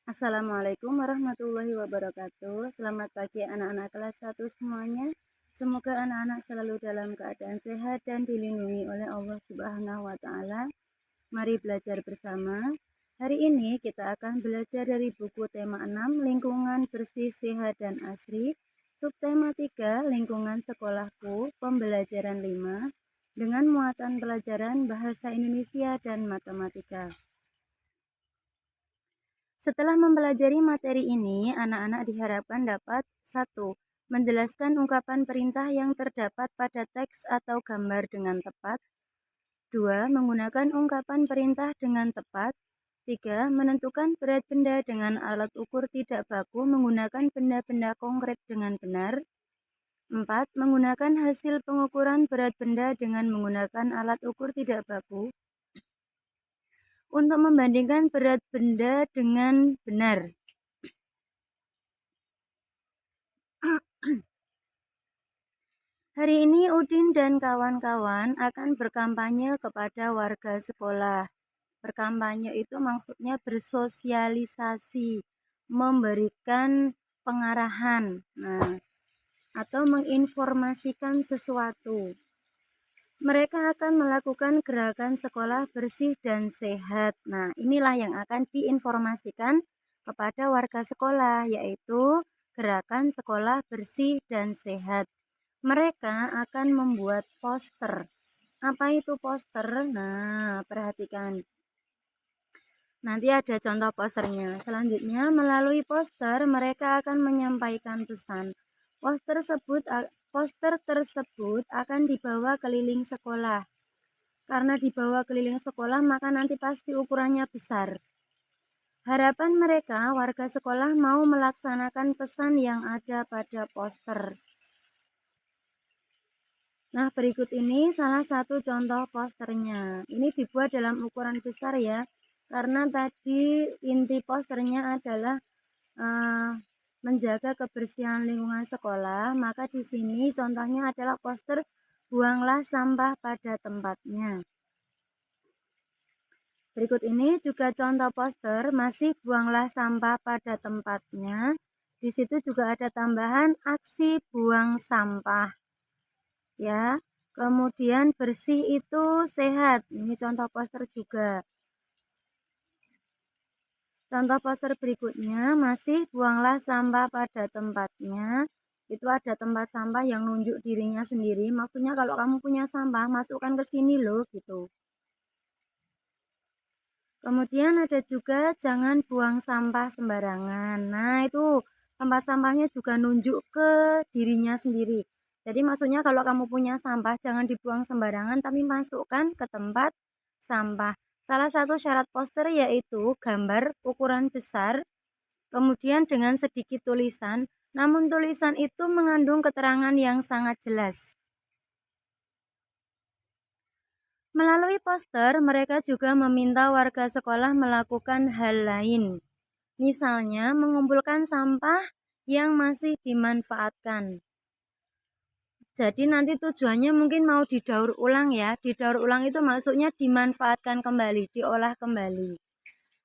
Assalamualaikum warahmatullahi wabarakatuh. Selamat pagi anak-anak kelas 1 semuanya. Semoga anak-anak selalu dalam keadaan sehat dan dilindungi oleh Allah Subhanahu wa taala. Mari belajar bersama. Hari ini kita akan belajar dari buku tema 6 Lingkungan Bersih, Sehat dan Asri, subtema 3 Lingkungan Sekolahku, pembelajaran 5 dengan muatan pelajaran Bahasa Indonesia dan Matematika. Setelah mempelajari materi ini, anak-anak diharapkan dapat 1. Menjelaskan ungkapan perintah yang terdapat pada teks atau gambar dengan tepat. 2. Menggunakan ungkapan perintah dengan tepat. 3. Menentukan berat benda dengan alat ukur tidak baku menggunakan benda-benda konkret dengan benar. 4. Menggunakan hasil pengukuran berat benda dengan menggunakan alat ukur tidak baku untuk membandingkan berat benda dengan benar. Hari ini Udin dan kawan-kawan akan berkampanye kepada warga sekolah. Berkampanye itu maksudnya bersosialisasi, memberikan pengarahan, atau menginformasikan sesuatu. Mereka akan melakukan gerakan sekolah bersih dan sehat. Nah, inilah yang akan diinformasikan kepada warga sekolah, yaitu gerakan sekolah bersih dan sehat. Mereka akan membuat poster. Apa itu poster? Nah, perhatikan. Nanti ada contoh posternya. Selanjutnya, melalui poster mereka akan menyampaikan pesan. Poster tersebut akan dibawa keliling sekolah. Karena dibawa keliling sekolah, maka nanti pasti ukurannya besar. Harapan mereka, warga sekolah mau melaksanakan pesan yang ada pada poster. Nah, berikut ini salah satu contoh posternya. Ini dibuat dalam ukuran besar ya, karena tadi inti posternya adalah menjaga kebersihan lingkungan sekolah. Maka di sini contohnya adalah poster buanglah sampah pada tempatnya. Berikut ini juga contoh poster masih buanglah sampah pada tempatnya. Di situ juga ada tambahan aksi buang sampah. Ya, kemudian bersih itu sehat. Ini contoh poster juga. Contoh poster berikutnya masih buanglah sampah pada tempatnya. Itu ada tempat sampah yang nunjuk dirinya sendiri. Maksudnya kalau kamu punya sampah, masukkan ke sini loh gitu. Kemudian ada juga jangan buang sampah sembarangan. Nah, itu tempat sampahnya juga nunjuk ke dirinya sendiri. Jadi maksudnya kalau kamu punya sampah jangan dibuang sembarangan tapi masukkan ke tempat sampah. Salah satu syarat poster yaitu gambar ukuran besar, kemudian dengan sedikit tulisan, namun tulisan itu mengandung keterangan yang sangat jelas. Melalui poster, mereka juga meminta warga sekolah melakukan hal lain. Misalnya, mengumpulkan sampah yang masih dimanfaatkan. Jadi nanti tujuannya mungkin mau didaur ulang ya. Didaur ulang itu maksudnya dimanfaatkan kembali, diolah kembali.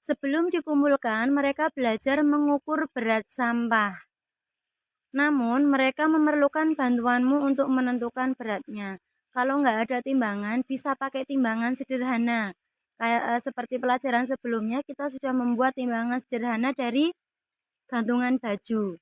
Sebelum dikumpulkan, mereka belajar mengukur berat sampah. Namun, mereka memerlukan bantuanmu untuk menentukan beratnya. Kalau nggak ada timbangan, bisa pakai timbangan sederhana. Kayak seperti pelajaran sebelumnya, kita sudah membuat timbangan sederhana dari gantungan baju.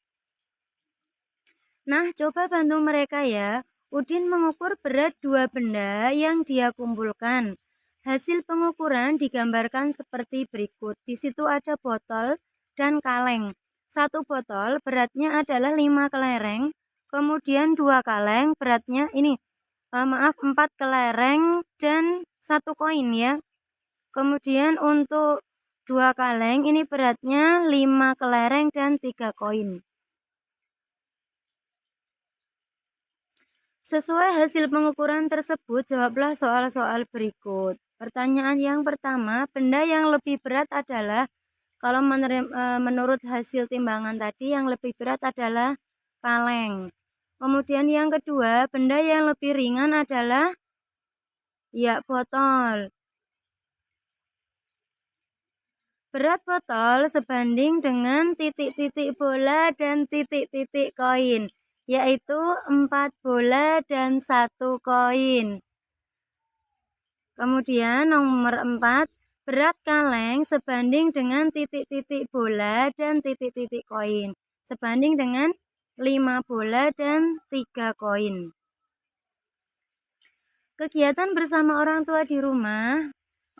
Nah, coba bantu mereka ya. Udin mengukur berat 2 benda yang dia kumpulkan. Hasil pengukuran digambarkan seperti berikut. Di situ ada botol dan kaleng. Satu botol beratnya adalah 5 kelereng. Kemudian 2 kaleng beratnya 4 kelereng dan 1 koin ya. Kemudian untuk 2 kaleng ini beratnya 5 kelereng dan 3 koin. Sesuai hasil pengukuran tersebut, jawablah soal-soal berikut. Pertanyaan yang pertama, benda yang lebih berat adalah, kalau menurut hasil timbangan tadi, yang lebih berat adalah kaleng. Kemudian yang kedua, benda yang lebih ringan adalah ya botol. Berat botol sebanding dengan titik-titik bola dan titik-titik koin, yaitu 4 bola dan 1 koin. Kemudian nomor 4, berat kaleng sebanding dengan titik-titik bola dan titik-titik koin, sebanding dengan 5 bola dan 3 koin. Kegiatan bersama orang tua di rumah.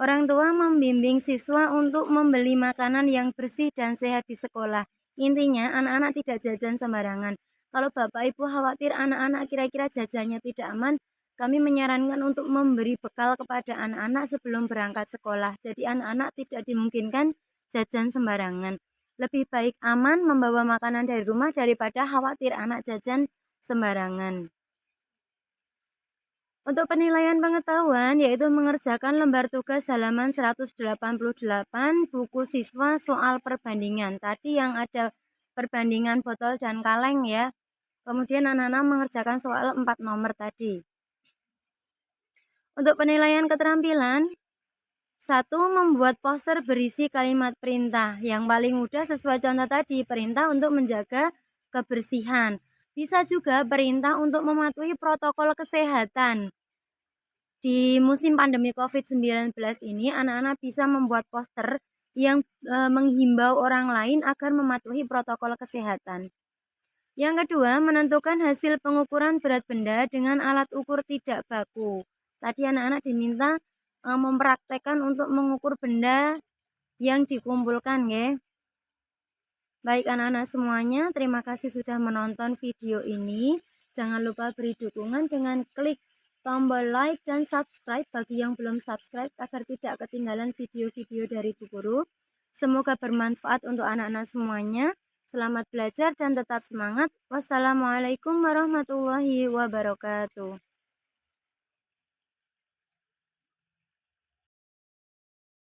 Orang tua membimbing siswa untuk membeli makanan yang bersih dan sehat di sekolah. Intinya, anak-anak tidak jajan sembarangan. Kalau Bapak Ibu khawatir anak-anak kira-kira jajannya tidak aman, kami menyarankan untuk memberi bekal kepada anak-anak sebelum berangkat sekolah. Jadi anak-anak tidak dimungkinkan jajan sembarangan. Lebih baik aman membawa makanan dari rumah daripada khawatir anak jajan sembarangan. Untuk penilaian pengetahuan, yaitu mengerjakan lembar tugas halaman 188 buku siswa soal perbandingan. Tadi yang ada perbandingan botol dan kaleng ya. Kemudian anak-anak mengerjakan soal 4 nomor tadi. Untuk penilaian keterampilan, 1. Membuat poster berisi kalimat perintah. Yang paling mudah sesuai contoh tadi, perintah untuk menjaga kebersihan. Bisa juga perintah untuk mematuhi protokol kesehatan. Di musim pandemi COVID-19 ini, anak-anak bisa membuat poster yang menghimbau orang lain agar mematuhi protokol kesehatan. Yang kedua, menentukan hasil pengukuran berat benda dengan alat ukur tidak baku. Tadi anak-anak diminta mempraktekkan untuk mengukur benda yang dikumpulkan ya. Baik anak-anak semuanya, terima kasih sudah menonton video ini. Jangan lupa beri dukungan dengan klik tombol like dan subscribe bagi yang belum subscribe agar tidak ketinggalan video-video dari Bu Guru. Semoga bermanfaat untuk anak-anak semuanya. Selamat belajar dan tetap semangat. Wassalamualaikum warahmatullahi wabarakatuh.